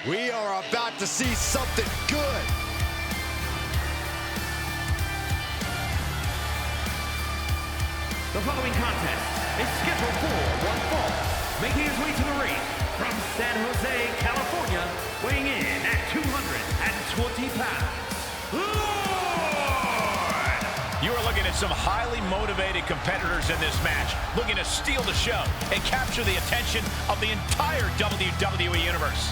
We are about to see something good. The following contest is scheduled for one fall. Making his way to the ring from San Jose, California, weighing in at 220 pounds, Lord! You are looking at some highly motivated competitors in this match, looking to steal the show and capture the attention of the entire WWE Universe.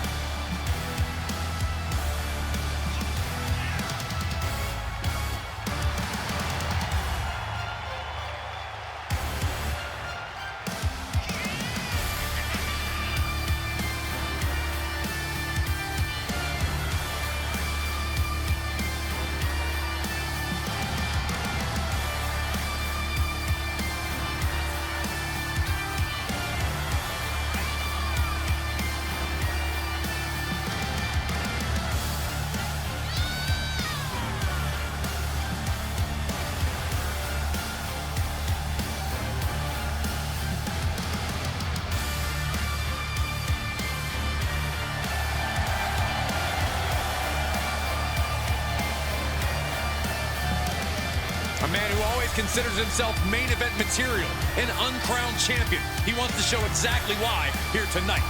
A man who always considers himself main event material, an uncrowned champion. He wants to show exactly why here tonight.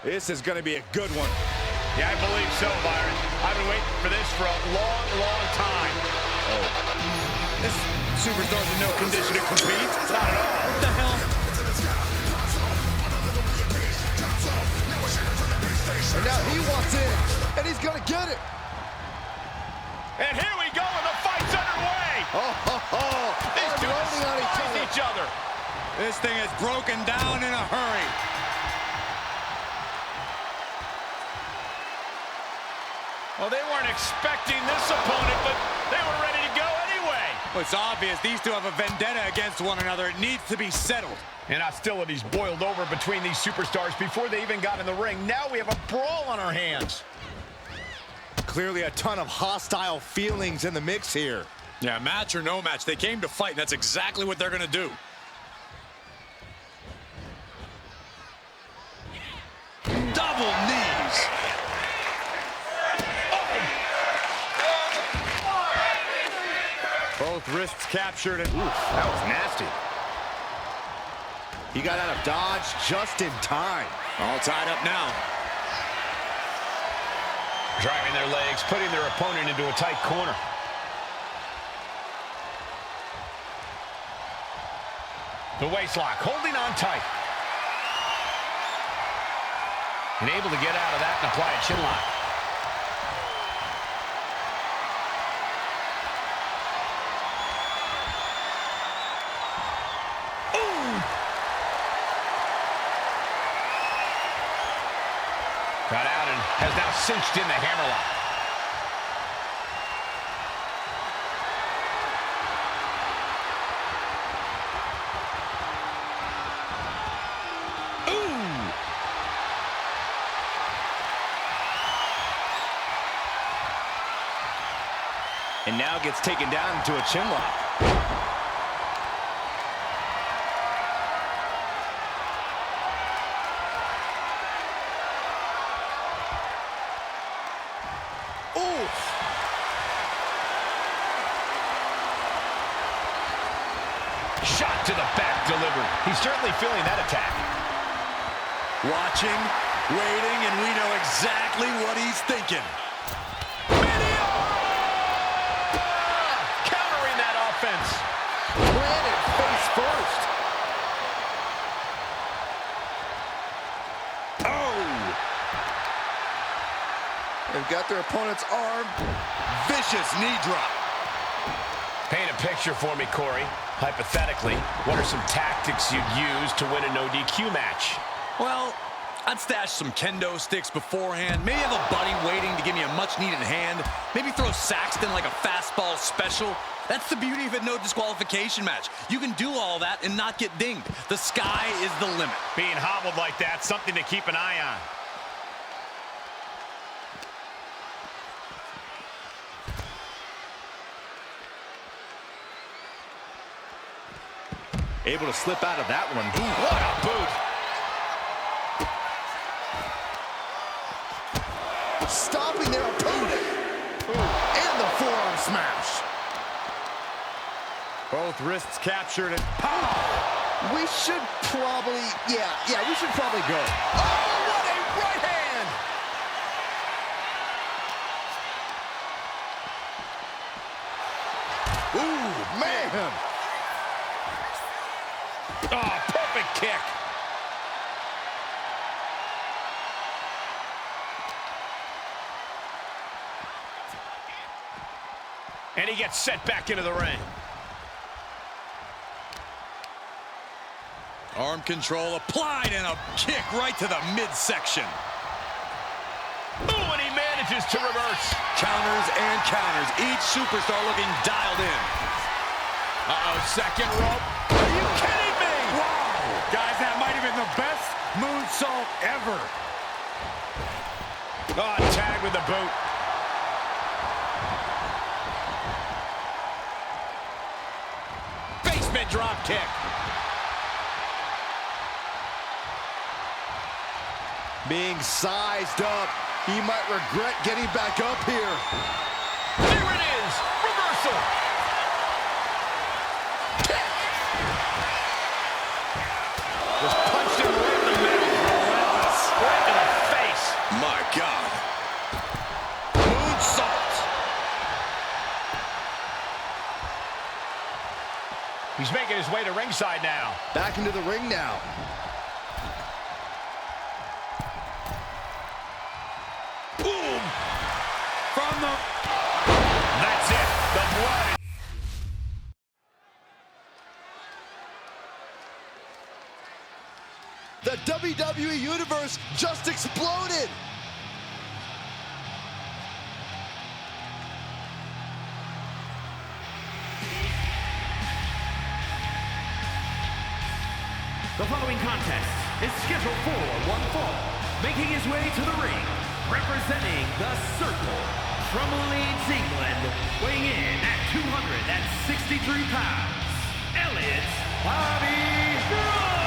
This is going to be a good one. Yeah, I believe so, Byron. I've been waiting for this for a long, long time. This superstar's in no condition to compete. Not at all. What the hell? And now he wants in, and he's going to get it. And here we go, and the fight's underway. These two Unloading on despise each other. This thing is broken down in a hurry. Well, they weren't expecting this opponent, but they were ready to go anyway. Well, it's obvious these two have a vendetta against one another. It needs to be settled. And hostilities boiled over between these superstars before they even got in the ring. Now we have a brawl on our hands. Clearly a ton of hostile feelings in the mix here. Yeah, match or no match, they came to fight, and that's exactly what they're going to do. Double knees. Both wrists captured, and oof, that was nasty. He got out of dodge just in time. All tied up now. Driving their legs, putting their opponent into a tight corner. The waistlock, holding on tight. And able to get out of that and apply a chin lock. Got out and has now cinched in the hammerlock. Ooh! And now gets taken down into a chin lock. Shot to the back delivered. He's certainly feeling that attack. Watching, waiting, and we know exactly what he's thinking. Countering that offense. Planted face first. Oh! They've got their opponent's arm. Vicious knee drop. Paint a picture for me, Corey. Hypothetically, what are some tactics you'd use to win a no DQ match? Well, I'd stash some kendo sticks beforehand. Maybe have a buddy waiting to give me a much-needed hand. Maybe throw Saxton like a fastball special. That's the beauty of a no disqualification match. You can do all that and not get dinged. The sky is the limit. Being hobbled like that, something to keep an eye on. Able to slip out of that one. Ooh, what a boot. Stopping their opponent. And the forearm smash. Both wrists captured and pow! We should probably, we should probably go. Oh, what a right hand! Ooh, man! Oh, perfect kick. And he gets set back into the ring. Arm control applied and a kick right to the midsection. Ooh, and he manages to reverse. Counters and counters. Each superstar looking dialed in. Uh-oh, second rope. Are you kidding me? Wow! Guys, that might have been the best moonsault ever. Oh, tag with the boot. Basement drop kick. Being sized up, he might regret getting back up here. There it is, reversal. Just punched him right in the middle. Relentless, right in the face. My God. Moonsault. He's making his way to ringside now. Back into the ring now. Boom! From the... That's it. The blood. The WWE Universe just exploded. The following contest is scheduled for one fall. Making his way to the ring, representing the Circle, from Leeds, England, weighing in at 263 pounds, Elliot Bobby Brooks.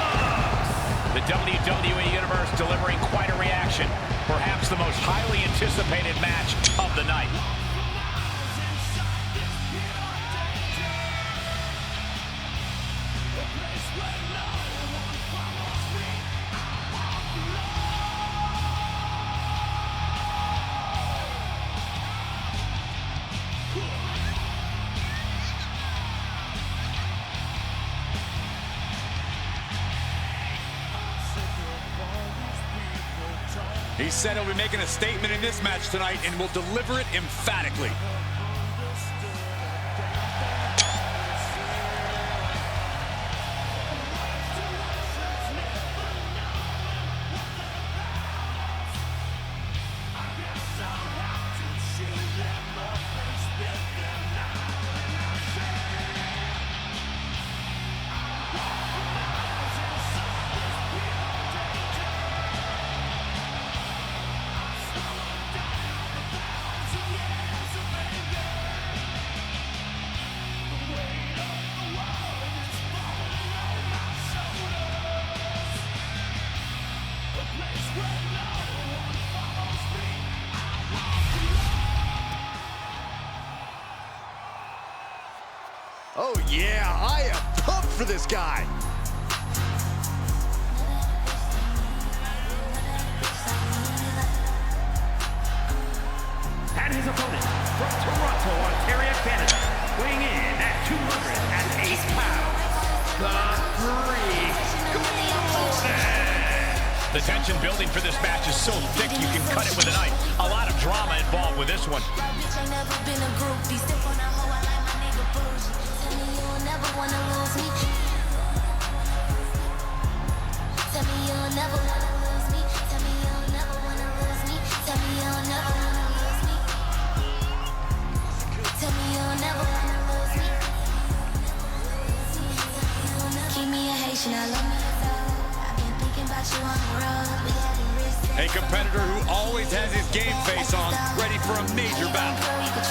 The WWE Universe delivering quite a reaction. Perhaps the most highly anticipated match of the night. He said he'll be making a statement in this match tonight and will deliver it emphatically. Oh yeah, I am pumped for this guy. And his opponent, from Toronto, Ontario, Canada, weighing in at 208 pounds, the Greek Golden. The tension building for this match is so thick you can cut it with a knife. A lot of drama involved with this one. A competitor who always has his game face on, ready for a major battle. Like a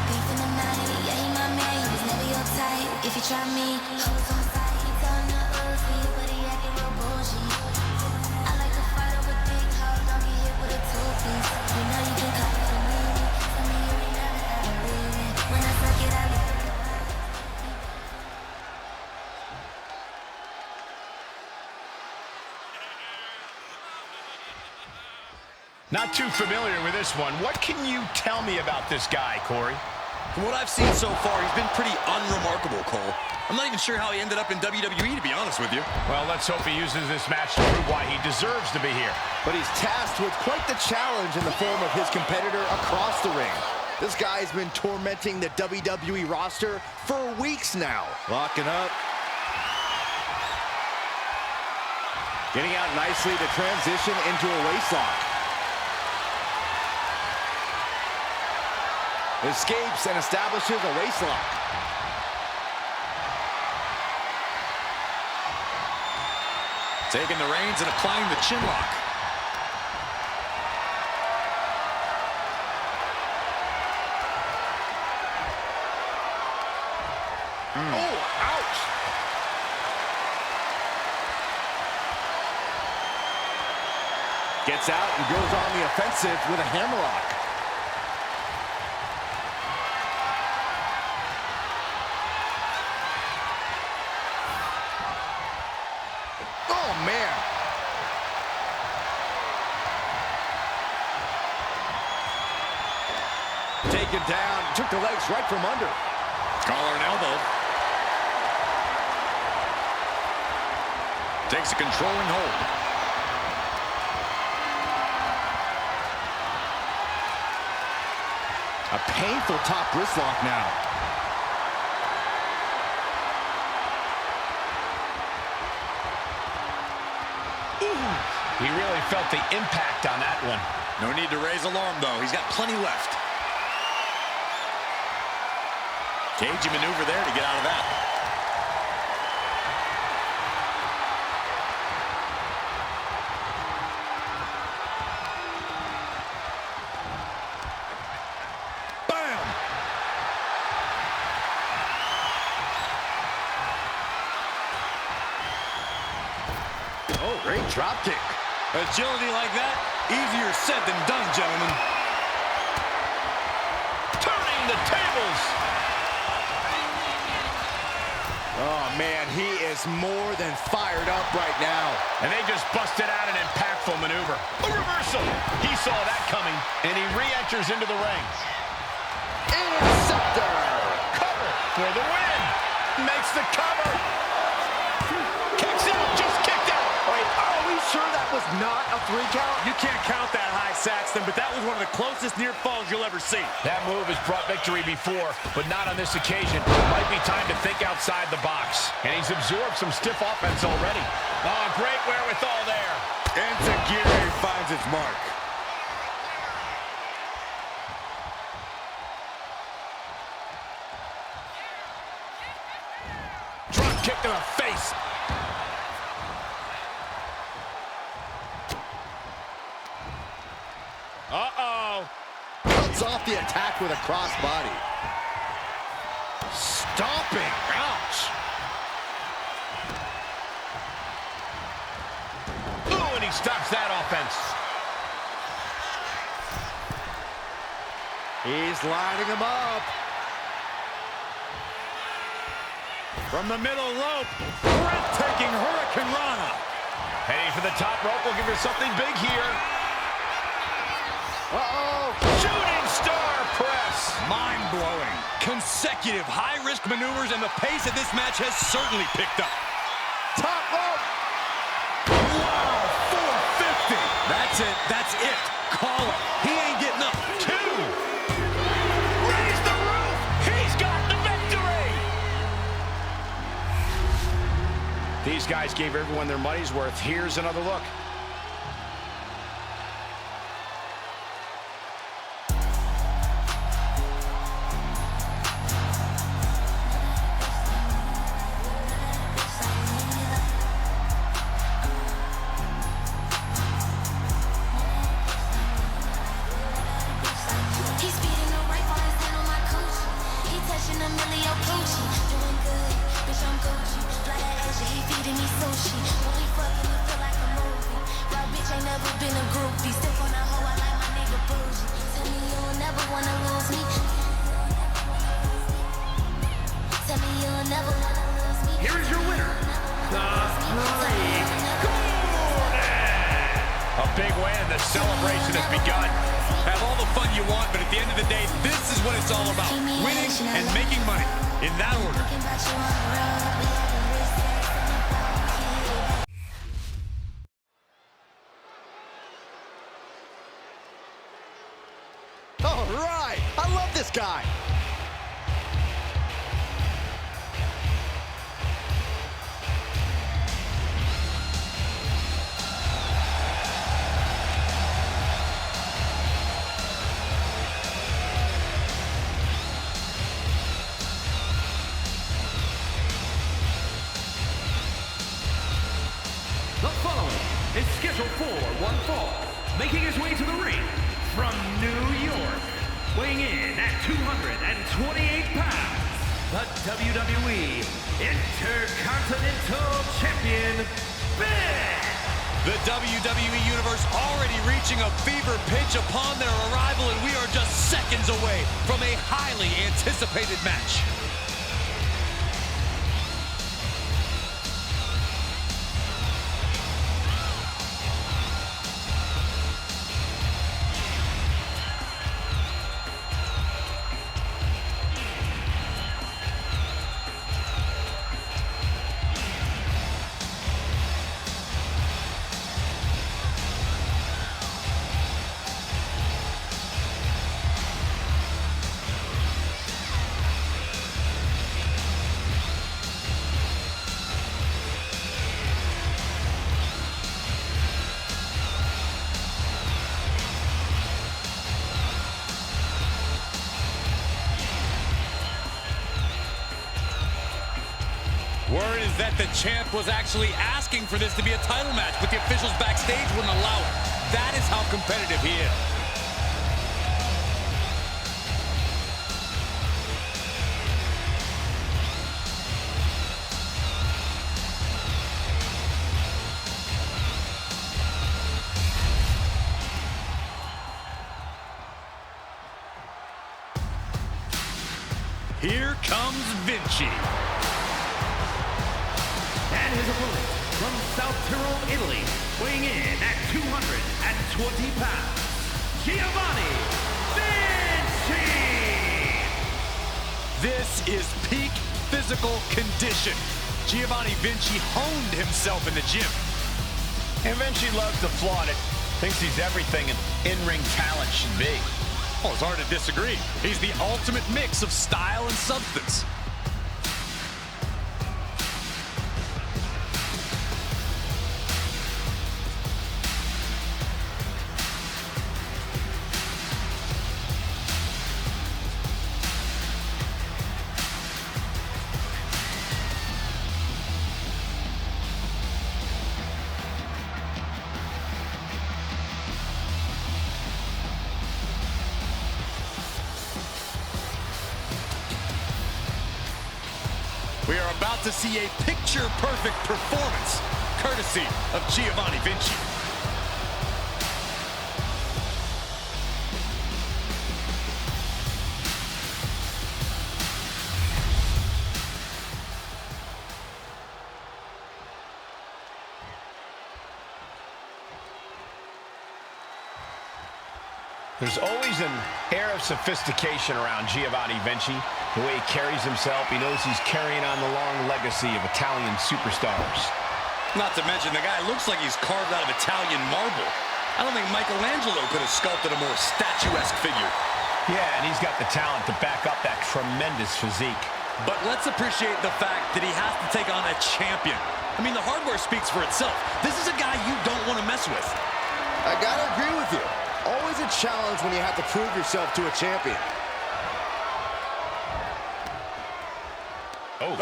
thief in the night, yeah, he my man, he was never your type. if you try me. Hoes on side, he telling the OC, but he acting real bullshit. I like to fight over big hoes, don't get hit with a two-piece. You know you can call it a movie. Tell me you ain't never ever leaving. When I suck it, I leave. Not too familiar with this one. What can you tell me about this guy, Corey? From what I've seen so far, he's been pretty unremarkable, Cole. I'm not even sure how he ended up in WWE, to be honest with you. Well, let's hope he uses this match to prove why he deserves to be here. But he's tasked with quite the challenge in the form of his competitor across the ring. This guy's been tormenting the WWE roster for weeks now. Locking up. Getting out nicely to transition into a waistlock. Escapes and establishes a waistlock. Taking the reins and applying the chin lock. Oh, ouch! Gets out and goes on the offensive with a hammerlock. Oh, man. Taken down, took the legs right from under. Collar and elbow. Takes a controlling hold. A painful top wrist lock now. He really felt the impact on that one. No need to raise alarm, though. He's got plenty left. Cagey maneuver there to get out of that. Bam! Oh, great drop kick. Agility like that, easier said than done, gentlemen. Turning the tables. Oh, man, he is more than fired up right now. And they just busted out an impactful maneuver. A reversal. He saw that coming, and he re-enters into the ring. Interceptor. Cover for the win. Makes the cover. Kicks out, just kicked out. Wait, are we sure that was not a 3 count? You can't count that high, Saxton, but that was one of the closest near falls you'll ever see. That move has brought victory before, but not on this occasion. It might be time to think outside the box. And he's absorbed some stiff offense already. Oh, great wherewithal there. Enziguri finds its mark. Drop kick to the face. Uh-oh. Cuts off the attack with a crossbody. Stomping. Ouch. Ooh, and he stops that offense. He's lining him up. From the middle rope, breathtaking Hurricane Rana. Heading for the top rope. We'll give her something big here. Uh-oh. Shooting star press. Mind-blowing. Consecutive high-risk maneuvers, and the pace of this match has certainly picked up. Top rope. Wow, 450. That's it. That's it. Call it. He ain't getting up. 2. Raise the roof. He's got the victory. These guys gave everyone their money's worth. Here's another look. He's speeding the right on his hand on my coach. He touching a million coochie. Doing good. sushi. When we fucking, it feel like a movie. Your bitch ain't never been a groupie. Still on a hoe, I like my nigga bougie. Tell me you'll never wanna lose me. Tell me you'll never wanna lose me. Here is your winner, the Great A big win. The celebration has begun. Have all the fun you want, but at the end of the day, this is what it's all about. Winning and making money. In that order. All right, I love this guy. The following is scheduled for one fall, making his way to the ring from New York, weighing in at 228 pounds, the WWE Intercontinental Champion, Payback. The WWE Universe already reaching a fever pitch upon their arrival, and we are just seconds away from a highly anticipated match. Word is that the champ was actually asking for this to be a title match, but the officials backstage wouldn't allow it. That is how competitive he is. Here comes Vinci. And his opponent from South Tyrol, Italy, weighing in at 220 pounds, Giovanni Vinci. This is peak physical condition. Giovanni Vinci honed himself in the gym. And Vinci loves to flaunt it. Thinks he's everything an in-ring talent should be. Well, it's hard to disagree. He's the ultimate mix of style and substance. We are about to see a picture-perfect performance, courtesy of Giovanni Vinci. There's always an air of sophistication around Giovanni Vinci. The way he carries himself, he knows he's carrying on the long legacy of Italian superstars. Not to mention, the guy looks like he's carved out of Italian marble. I don't think Michelangelo could have sculpted a more statuesque figure. Yeah, and he's got the talent to back up that tremendous physique. But let's appreciate the fact that he has to take on a champion. I mean, the hardware speaks for itself. This is a guy you don't want to mess with. I gotta agree with you. Always a challenge when you have to prove yourself to a champion. Oh,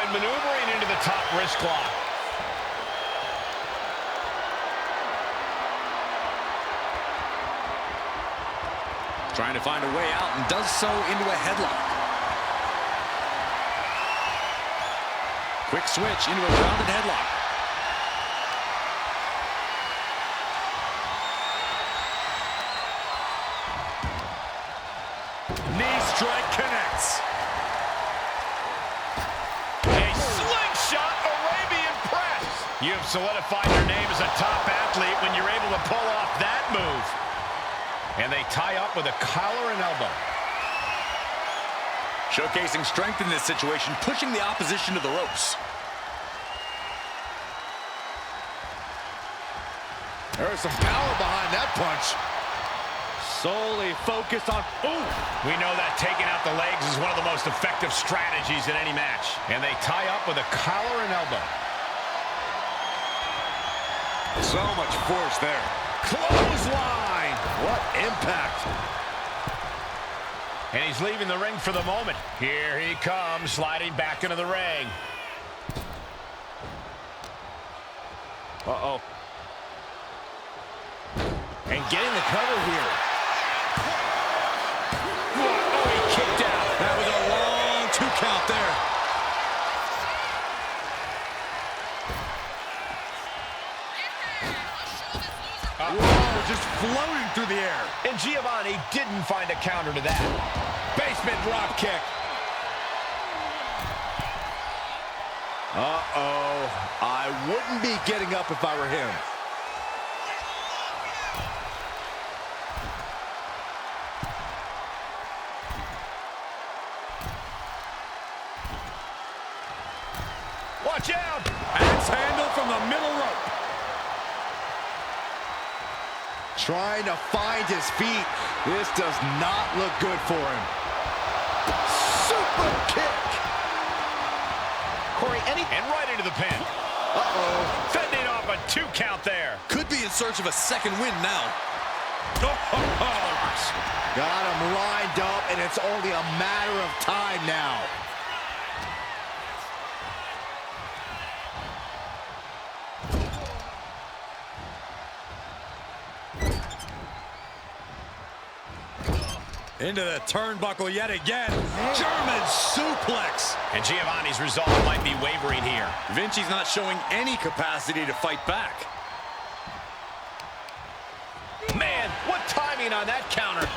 and maneuvering into the top wrist lock. Trying to find a way out and does so into a headlock. Quick switch into a grounded headlock. Knee strike connects. A slingshot Arabian press. You have solidified your name as a top athlete when you're able to pull off that move. And they tie up with a collar and elbow. Showcasing strength in this situation, pushing the opposition to the ropes. There's some power behind that punch. Solely focused on, ooh. We know that taking out the legs is one of the most effective strategies in any match. And they tie up with a collar and elbow. So much force there. Clothesline! What impact. And he's leaving the ring for the moment. Here he comes, sliding back into the ring. Uh-oh. And getting the cover here. Oh, he kicked out. That was a long 2 count there. Whoa, just floating through the air. And Giovanni didn't find a counter to that. Basement drop kick. Uh-oh. I wouldn't be getting up if I were him. Watch out! Axe handle from the middle rope. Trying to find his feet. This does not look good for him. Super kick. Corey, and right into the pin. Uh-oh. Fending off a 2 count there. Could be in search of a second win now. Got him lined up, and it's only a matter of time now. Into the turnbuckle yet again. German suplex. And Giovanni's resolve might be wavering here. Vinci's not showing any capacity to fight back. Man, what timing on that counter.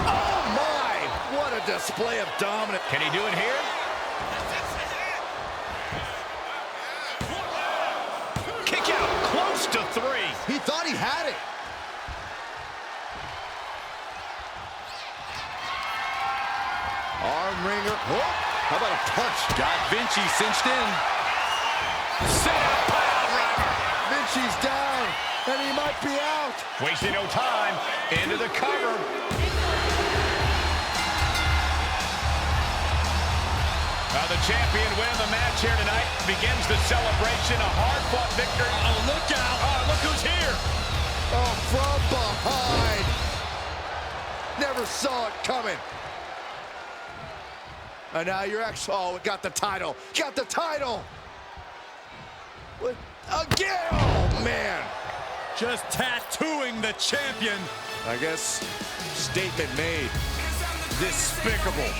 Oh, my! What a display of dominance. Can he do it here? Kick out, close to 3. He thought he had it. Arm wringer. Oh, how about a punch? Got Vinci cinched in. Set up pile driver. Vinci's down, and he might be out. Wasting no time. Into the cover. The champion win the match here tonight. Begins the celebration. A hard-fought victory. Oh, look out. Oh, look who's here. Oh, from behind. Never saw it coming. And now you're actually, oh, got the title. Got the title. What? Again, oh, man. Just tattooing the champion. I guess statement made. Despicable.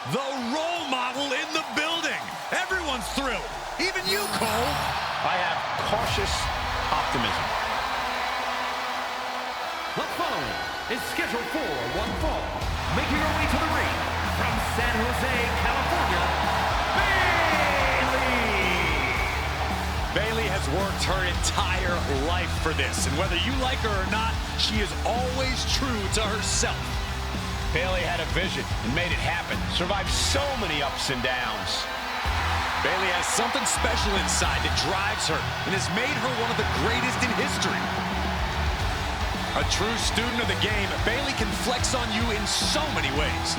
The role model in the building. Everyone's thrilled. Even you, Cole. I have cautious optimism. The following is scheduled for one fall. Making her way to the ring from San Jose, California, Bayley. Bayley has worked her entire life for this, and whether you like her or not, she is always true to herself. Bayley had a vision and made it happen. Survived so many ups and downs. Bayley has something special inside that drives her and has made her one of the greatest in history. A true student of the game, Bayley can flex on you in so many ways.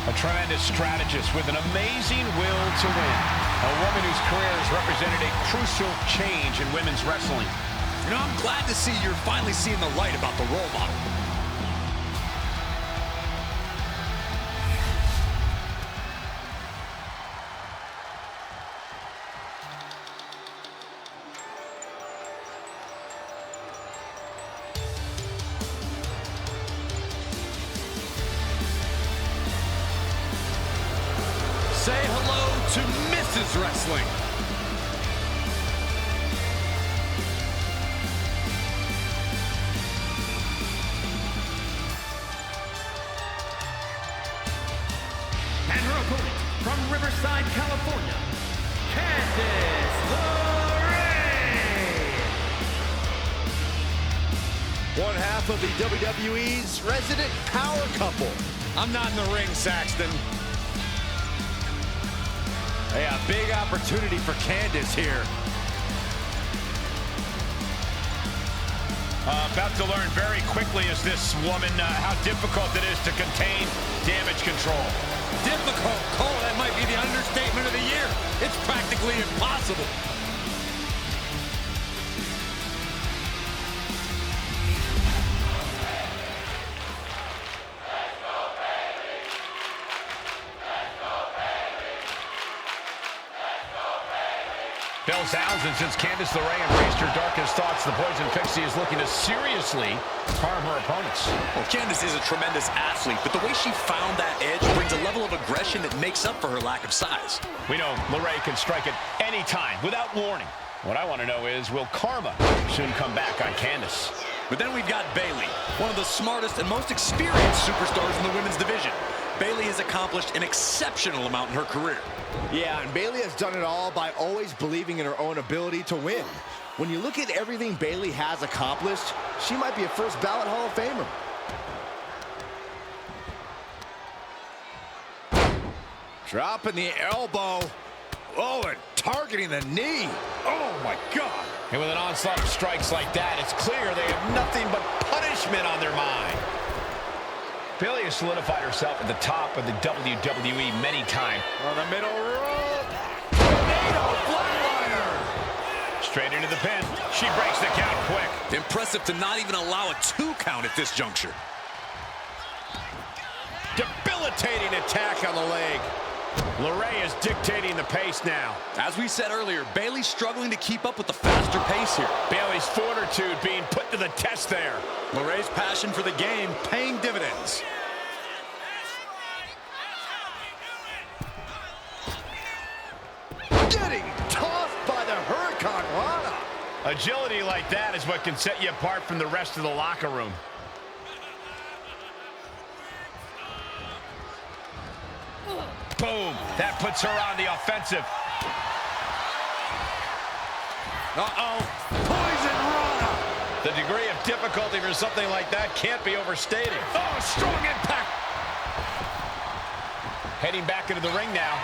A tremendous strategist with an amazing will to win. A woman whose career has represented a crucial change in women's wrestling. You know, I'm glad to see you're finally seeing the light about the role model. Say hello to Mrs. Wrestling. And her opponent from Riverside, California, Candice LeRae. One half of the WWE's resident power couple. I'm not in the ring, Saxton. Hey, a big opportunity for Candice here. About to learn very quickly is this woman how difficult it is to contain damage control. Difficult? Cole, that might be the understatement of the year. It's practically impossible. Bell sounds, and since Candice LeRae embraced her darkest thoughts, the Poison Pixie is looking to seriously harm her opponents. Well, Candice is a tremendous athlete, but the way she found that edge brings a level of aggression that makes up for her lack of size. We know LeRae can strike at any time without warning. What I want to know is, will karma soon come back on Candice? But then we've got Bayley, one of the smartest and most experienced superstars in the women's division. Bayley has accomplished an exceptional amount in her career. Yeah, and Bayley has done it all by always believing in her own ability to win. When you look at everything Bayley has accomplished, she might be a first ballot Hall of Famer. Dropping the elbow. Oh, and targeting the knee. Oh, my God. And with an onslaught of strikes like that, it's clear they have nothing but punishment on their mind. Bayley has solidified herself at the top of the WWE many times. On the middle rope. Tornado flatliner. Straight into the pin. She breaks the count quick. Impressive to not even allow a 2 count at this juncture. Debilitating attack on the leg. LeRae is dictating the pace now. As we said earlier, Bayley's struggling to keep up with the faster pace here. Bayley's fortitude being put to the test there. LeRae's passion for the game paying dividends. Getting tossed by the Hurricane Rana. Agility like that is what can set you apart from the rest of the locker room. Boom. That puts her on the offensive. Uh-oh. Poison Rana. The degree of difficulty for something like that can't be overstated. Oh, strong impact. Heading back into the ring now.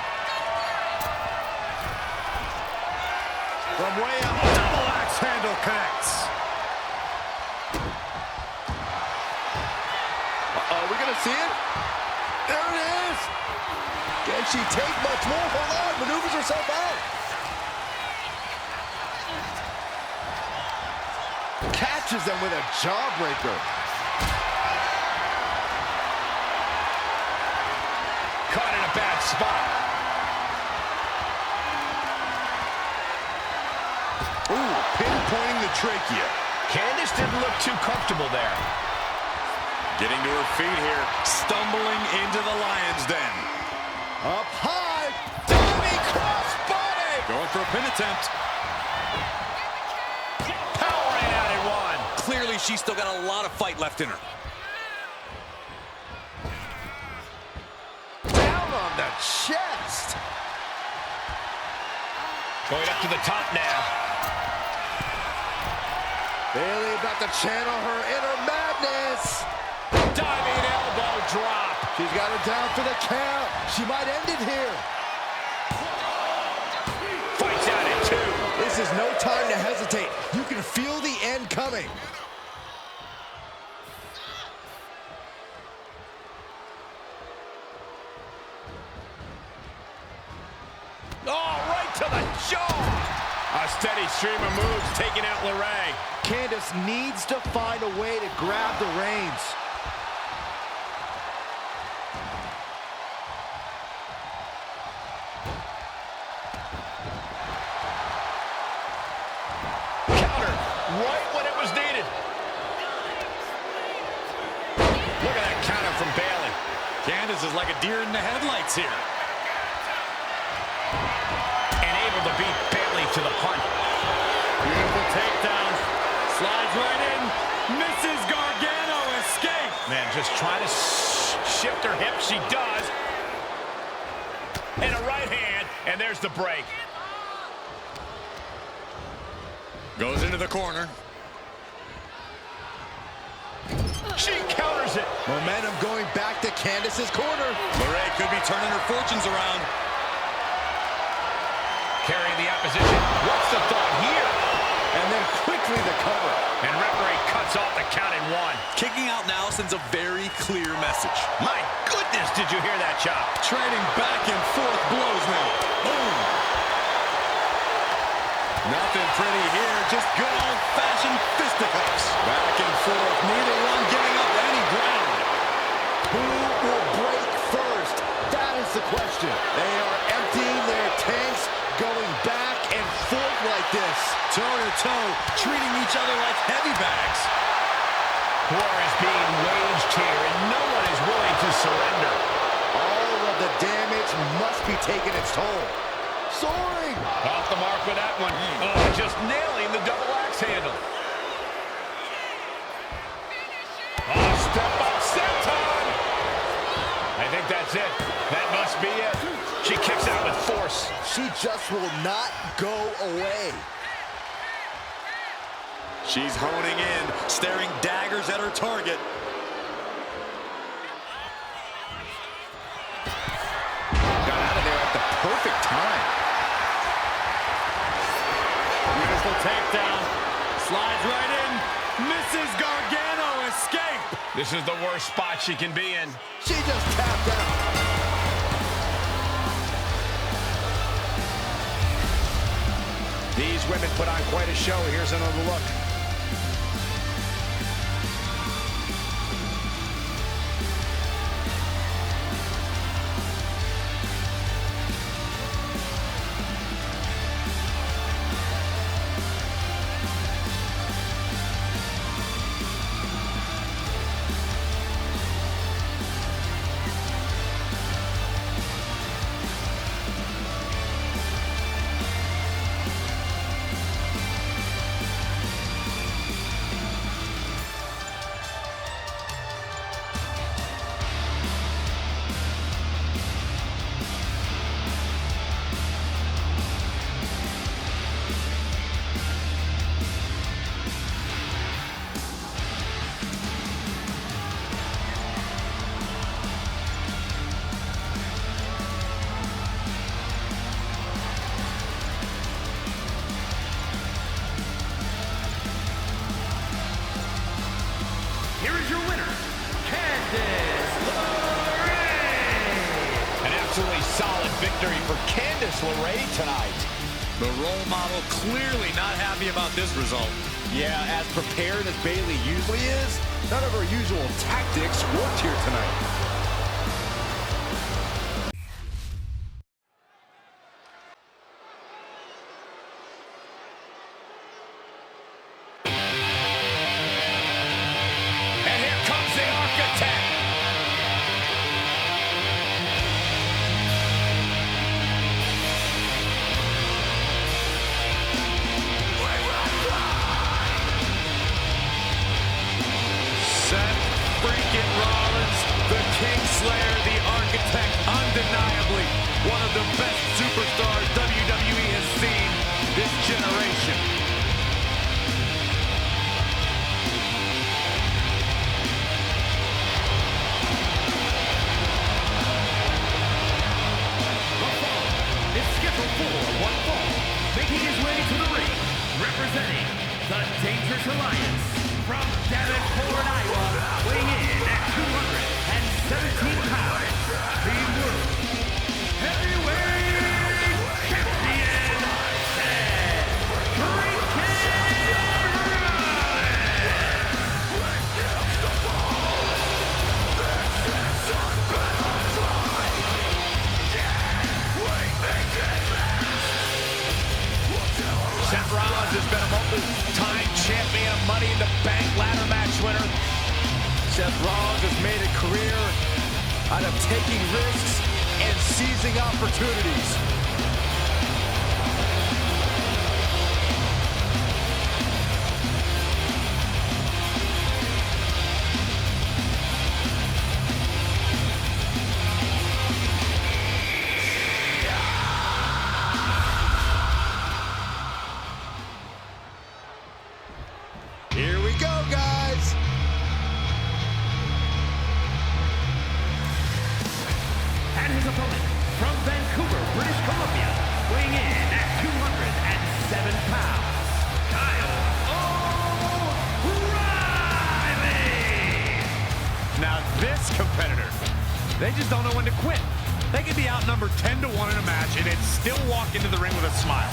From way up, double axe handle connects. Uh-oh, we're going to see it? There it is. Can she take much more? Hold on, maneuvers herself out. Catches them with a jawbreaker. Caught in a bad spot. Ooh, pinpointing the trachea. Candice didn't look too comfortable there. Getting to her feet here, stumbling into the lion's den. Up high, diving crossbody. Going for a pin attempt. Powering out at one. Clearly, she's still got a lot of fight left in her. Down on the chest. Going up to the top now. Bayley about to channel her inner madness. Diving elbow drop. She's got her down for the count. She might end it here. Fights out at 2. This is no time to hesitate. You can feel the end coming. Oh, right to the jaw. A steady stream of moves taking out LeRae. Candice needs to find a way to grab the reins. Counter right when it was needed. Look at that counter from Bayley. Candice is like a deer in the headlights here. to beat Bayley to the punch. Beautiful takedown. Slides right in. Misses Gargano. Escape. Man, just trying to shift her hip. She does. And a right hand. And there's the break. Goes into the corner. She counters it. Momentum going back to Candice's corner. LeRae could be turning her fortunes around. Carrying the opposition. What's the thought here? And then quickly the cover. And referee cuts off the count in one. Kicking out now sends a very clear message. My goodness, did you hear that chop? Trading back and forth blows now. Boom. Nothing pretty here, just good old-fashioned fisticuffs. Back and forth, neither one giving up any ground. Who will break first? That is the question. They are emptying their tanks, going back and forth like this. Toe-to-toe, treating each other like heavy bags. War is being waged here, and no one is willing to surrender. All of the damage must be taking its toll. Soaring! Off the mark with that one. Oh, just nailing the double axe handle. Oh, step up, senton! I think that's it. That must be it. She kicks out with force. She just will not go away. She's honing in, staring daggers at her target. Got out of there at the perfect time. Beautiful takedown. Slides right in. Misses Gargano. Escape. This is the worst spot she can be in. She just tapped out. These women put on quite a show. Here's another look. Here is your winner, Candice LeRae. An absolutely solid victory for Candice LeRae tonight. The role model clearly not happy about this result. Yeah, as prepared as Bayley usually is, none of her usual tactics worked here tonight. And here comes the architect. Seth freaking Rollins, the Kingslayer, the Architect, undeniably one of the best superstars WWE has seen this generation. Is scheduled for one fall, making his way to the ring, representing the Dangerous Alliance from Davenport, Iowa, weighing in at 217 pounds, the World Heavyweight Champion, Seth freaking Seth Rollins has been a multi-time champion, a Money in the Bank ladder match winner. Seth Rollins has made a career out of taking risks and seizing opportunities. his opponent from Vancouver, British Columbia, weighing in at 207 pounds, Kyle O'Reilly! Now this competitor, they just don't know when to quit. They could be outnumbered 10-1 in a match and it's still walk into the ring with a smile.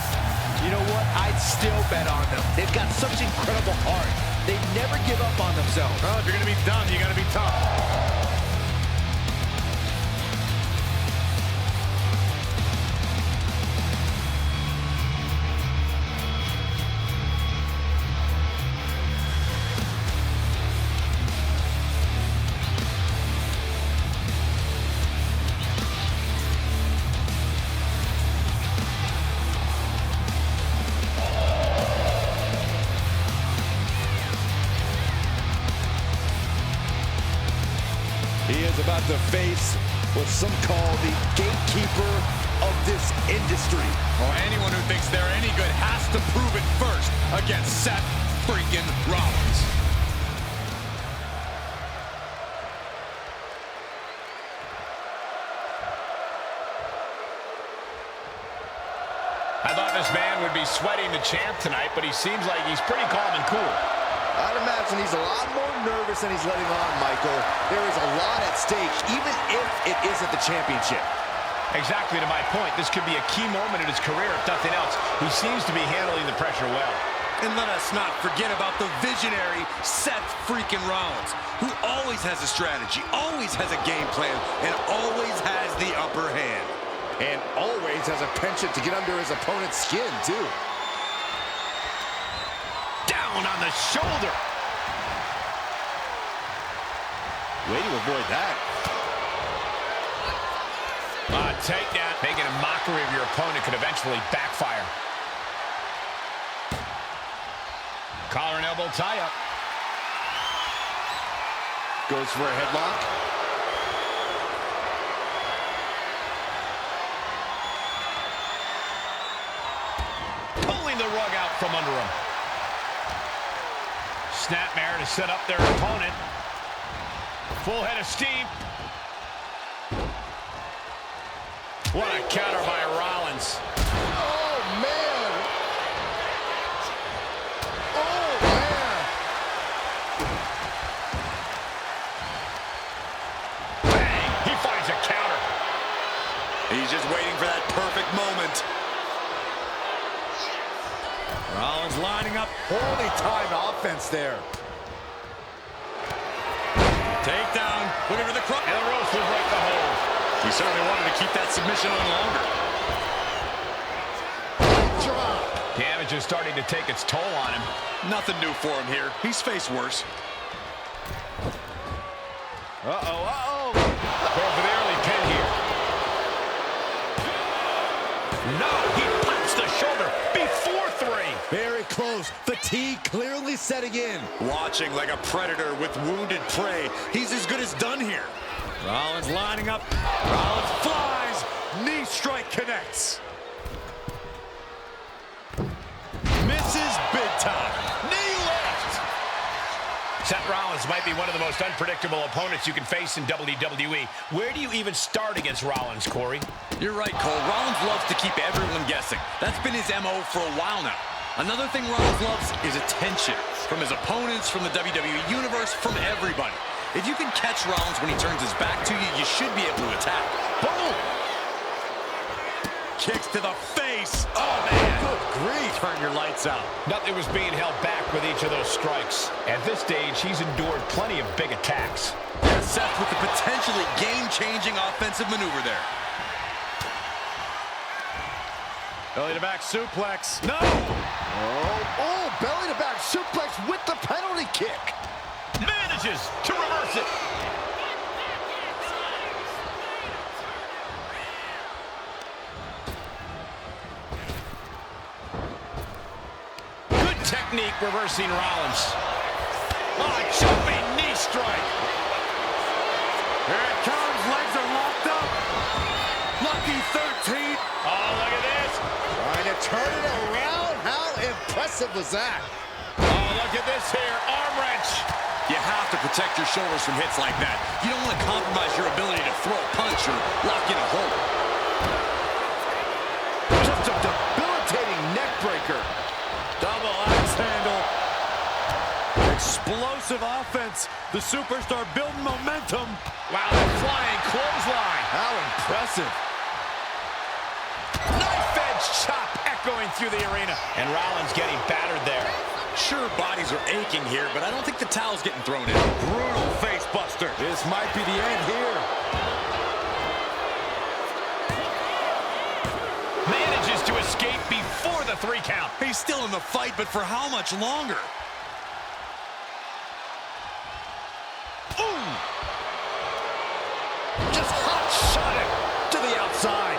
You know what? I'd still bet on them. They've got such incredible heart. They never give up on themselves. Well, if you're going to be done, you got to be tough. He is about to face what some call the gatekeeper of this industry. Well, anyone who thinks they're any good has to prove it first against Seth freaking Rollins. I thought this man would be sweating the champ tonight, but he seems like he's pretty calm and cool. I'd imagine he's a lot more nervous than he's letting on, Michael. There is a lot at stake, even if it isn't the championship. Exactly to my point. This could be a key moment in his career, if nothing else. He seems to be handling the pressure well. And let us not forget about the visionary Seth freaking Rollins, who always has a strategy, always has a game plan, and always has the upper hand. And always has a penchant to get under his opponent's skin, too. Down on the shoulder. Way to avoid that. Takedown. Making a mockery of your opponent could eventually backfire. Collar and elbow tie-up. Goes for a headlock. Pulling the rug out from under him. Snapmare to set up their opponent. Full head of steam. What a counter by Rollins. Oh, man. Oh, man. Bang! He finds a counter. He's just waiting for that perfect moment. Rollins lining up. Holy time offense there. Takedown. Looking for the cross. And the ropes will break the hold. He certainly wanted to keep that submission on longer. Drop. Damage is starting to take its toll on him. Nothing new for him here. He's faced worse. Uh-oh. Going for the early pin here. No, he pops the shoulder before 3. Very close. Fatigue clearly setting in. Watching like a predator with wounded prey. He's as good as done here. Rollins lining up. Rollins flies. Knee strike connects. Misses big time. Knee lift. Seth Rollins might be one of the most unpredictable opponents you can face in WWE. Where do you even start against Rollins, Corey? You're right, Cole. Rollins loves to keep everyone guessing. That's been his MO for a while now. Another thing Rollins loves is attention. From his opponents, from the WWE Universe, from everybody. If you can catch Rollins when he turns his back to you, you should be able to attack. Boom! Kicks to the face. Oh, man. Good grief. Turn your lights out. Nothing was being held back with each of those strikes. At this stage, he's endured plenty of big attacks. Yeah, Seth with the potentially game-changing offensive maneuver there. Belly to back suplex. No! Oh, belly to back suplex with the penalty kick. Manages to reverse it. Good technique reversing Rollins. Oh, jumping knee strike. Here it comes. Legs are locked up. Lucky 13. Oh, look at this. Trying to turn it around. How impressive was that? Oh, look at this here. Arm wrench. You have to protect your shoulders from hits like that. You don't want to compromise your ability to throw a punch or lock in a hold. Just a debilitating neck breaker. Double axe handle. Explosive offense. The superstar building momentum. Wow, the flying clothesline. How impressive. Knife edge chop echoing through the arena. And Rollins getting battered there. Sure, bodies are aching here, but I don't think the towel's getting thrown in. Brutal face buster. This might be the end here. Manages to escape before the 3 count. He's still in the fight, but for how much longer? Ooh! Just hot shot it to the outside.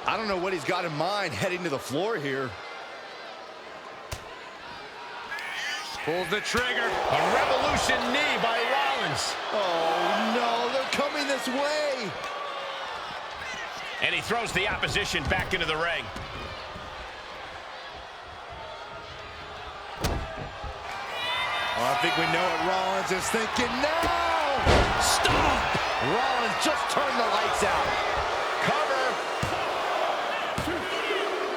I don't know what he's got in mind heading to the floor here. Pulls the trigger. A revolution knee by Rollins. Oh, no, they're coming this way. And he throws the opposition back into the ring. Oh, I think we know what Rollins is thinking now. Stop! Rollins just turned the lights out. Cover.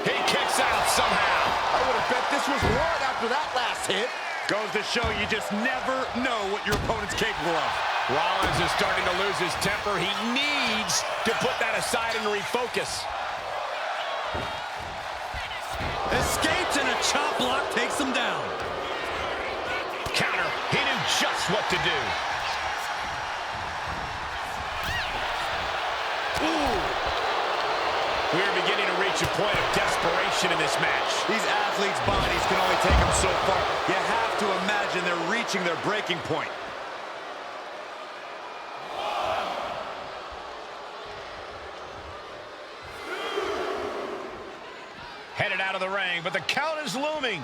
He kicks out somehow. I would have bet this was one after that last hit. Goes to show you just never know what your opponent's capable of. Rollins is starting to lose his temper. He needs to put that aside and refocus. Escapes and a chop block takes him down. Counter. He knew just what to do. Ooh. We are beginning to reach a point of desperation in this match. These athletes' bodies can only take them so far. You have to imagine they're reaching their breaking point. Headed out of the ring, but the count is looming.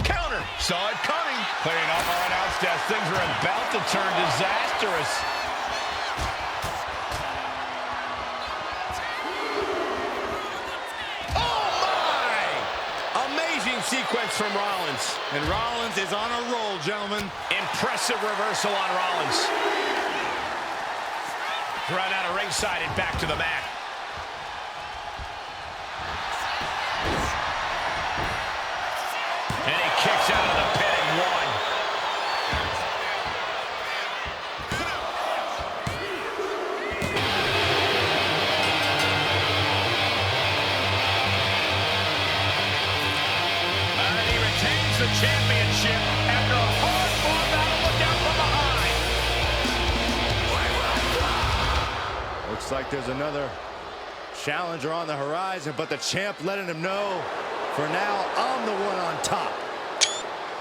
Counter. Saw it coming. Clearing off our announce desk. Things are about to turn disastrous. Sequence from Rollins. And Rollins is on a roll, gentlemen. Impressive reversal on Rollins. Thrown out of ringside and back to the mat. And he kicks out of the pin and 1. The championship after a hard-fought battle. Look out from behind. Looks like there's another challenger on the horizon, but the champ letting him know, for now, I'm the one on top.